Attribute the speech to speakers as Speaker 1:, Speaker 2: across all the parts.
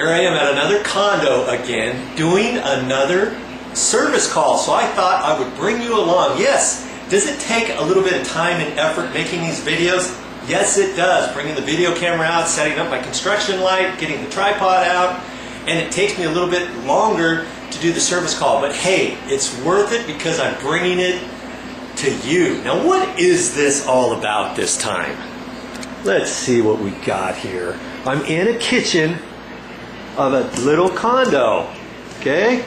Speaker 1: Here I am at another condo again, doing another service call. So I thought I would bring you along. Yes, does it take a little bit of time and effort making these videos? Yes, it does. Bringing the video camera out, setting up my construction light, getting the tripod out, and it takes me a little bit longer to do the service call. But hey, it's worth it because I'm bringing it to you. Now, what is this all about this time? Let's see what we got here. I'm in a kitchen of a little condo, okay?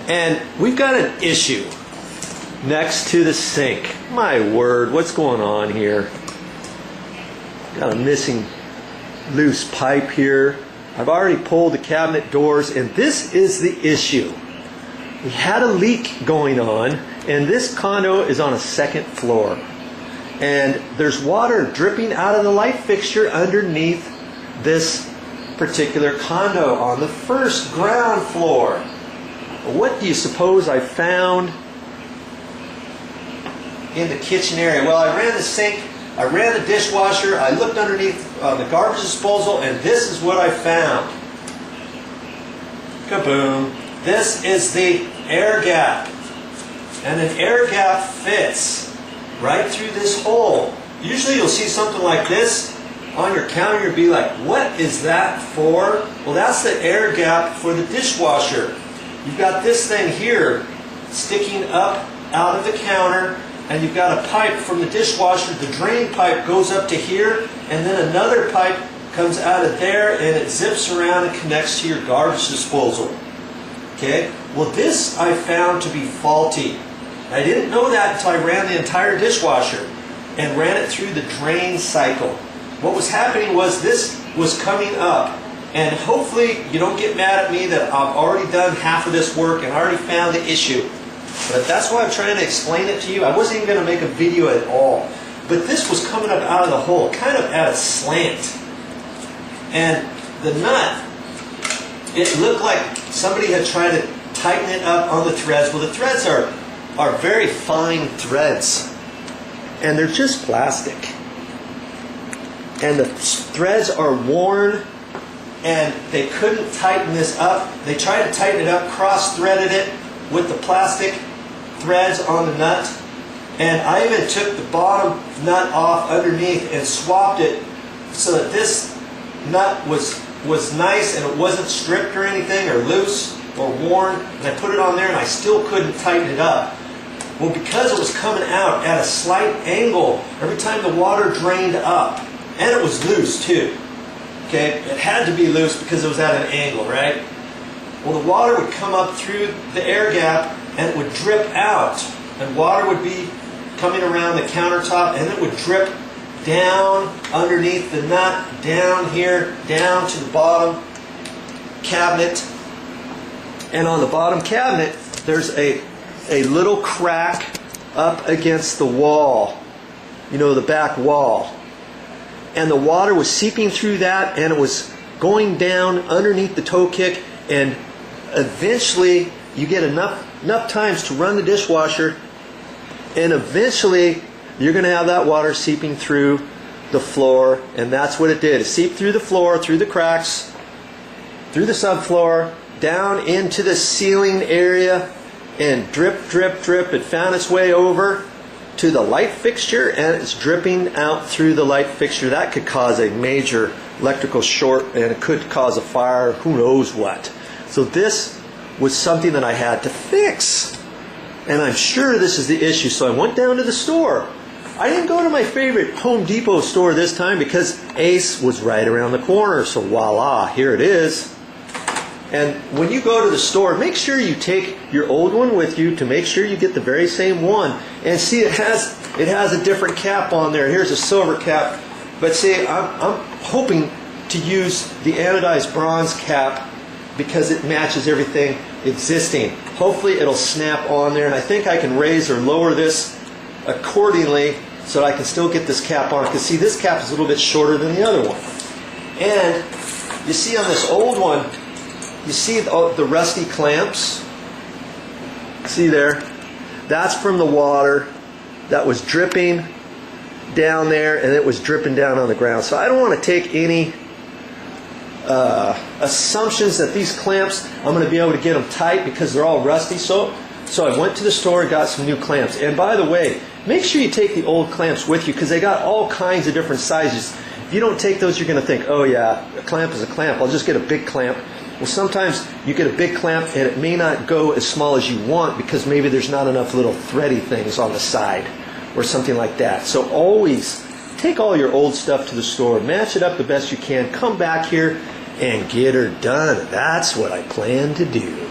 Speaker 1: And we've got an issue next to the sink. My word, what's going on here? Got a missing loose pipe here. I've already pulled the cabinet doors, and this is the issue. We had a leak going on, and this condo is on a second floor. And there's water dripping out of the light fixture underneath this particular condo on the first ground floor. What do you suppose I found in the kitchen area? Well, I ran the sink, I ran the dishwasher, I looked underneath the garbage disposal, and this is what I found. Kaboom. This is the air gap. And an air gap fits right through this hole. Usually you'll see something like this on your counter. You'll be like, what is that for? Well, that's the air gap for the dishwasher. You've got this thing here sticking up out of the counter, and you've got a pipe from the dishwasher. The drain pipe goes up to here, and then another pipe comes out of there, and it zips around and connects to your garbage disposal. Okay? Well, this I found to be faulty. I didn't know that until I ran the entire dishwasher and ran it through the drain cycle. What was happening was this was coming up, and hopefully you don't get mad at me that I've already done half of this work and already found the issue. But that's why I'm trying to explain it to you. I wasn't even going to make a video at all. But this was coming up out of the hole, kind of at a slant. And the nut, it looked like somebody had tried to tighten it up on the threads. Well, the threads are very fine threads, and they're just plastic. And the threads are worn, and they couldn't tighten this up. They tried to tighten it up, cross-threaded it with the plastic threads on the nut, and I even took the bottom nut off underneath and swapped it so that this nut was nice and it wasn't stripped or anything or loose or worn, and I put it on there and I still couldn't tighten it up. Well, because it was coming out at a slight angle every time the water drained up, and it was loose too. Okay, it had to be loose because it was at an angle, right? Well, the water would come up through the air gap and it would drip out, and water would be coming around the countertop, and it would drip down underneath the nut, down here, down to the bottom cabinet. And on the bottom cabinet, there's a little crack up against the wall, you know, the back wall. And the water was seeping through that, and it was going down underneath the toe kick, and eventually you get enough times to run the dishwasher, and eventually you're going to have that water seeping through the floor, and that's what it did. It seeped through the floor, through the cracks, through the subfloor, down into the ceiling area, and drip, drip, drip. It found its way over to the light fixture, and it's dripping out through the light fixture. That could cause a major electrical short, and it could cause a fire, who knows what. So this was something that I had to fix, and I'm sure this is the issue. So I went down to the store. I didn't go to my favorite Home Depot store this time because Ace was right around the corner. So voila, here it is. And when you go to the store, make sure you take your old one with you to make sure you get the very same one. And see, it has a different cap on there. Here's a silver cap. But see, I'm hoping to use the anodized bronze cap because it matches everything existing. Hopefully it'll snap on there, and I think I can raise or lower this accordingly so that I can still get this cap on. Because see, this cap is a little bit shorter than the other one. And you see on this old one, you see the rusty clamps? See there? That's from the water that was dripping down there, and it was dripping down on the ground. So I don't want to take any assumptions that these clamps, I'm going to be able to get them tight because they're all rusty. So I went to the store and got some new clamps. And by the way, make sure you take the old clamps with you because they got all kinds of different sizes. If you don't take those, you're going to think, oh yeah, a clamp is a clamp. I'll just get a big clamp. Well, sometimes you get a big clamp and it may not go as small as you want because maybe there's not enough little thready things on the side or something like that. So always take all your old stuff to the store, match it up the best you can, come back here and get her done. That's what I plan to do.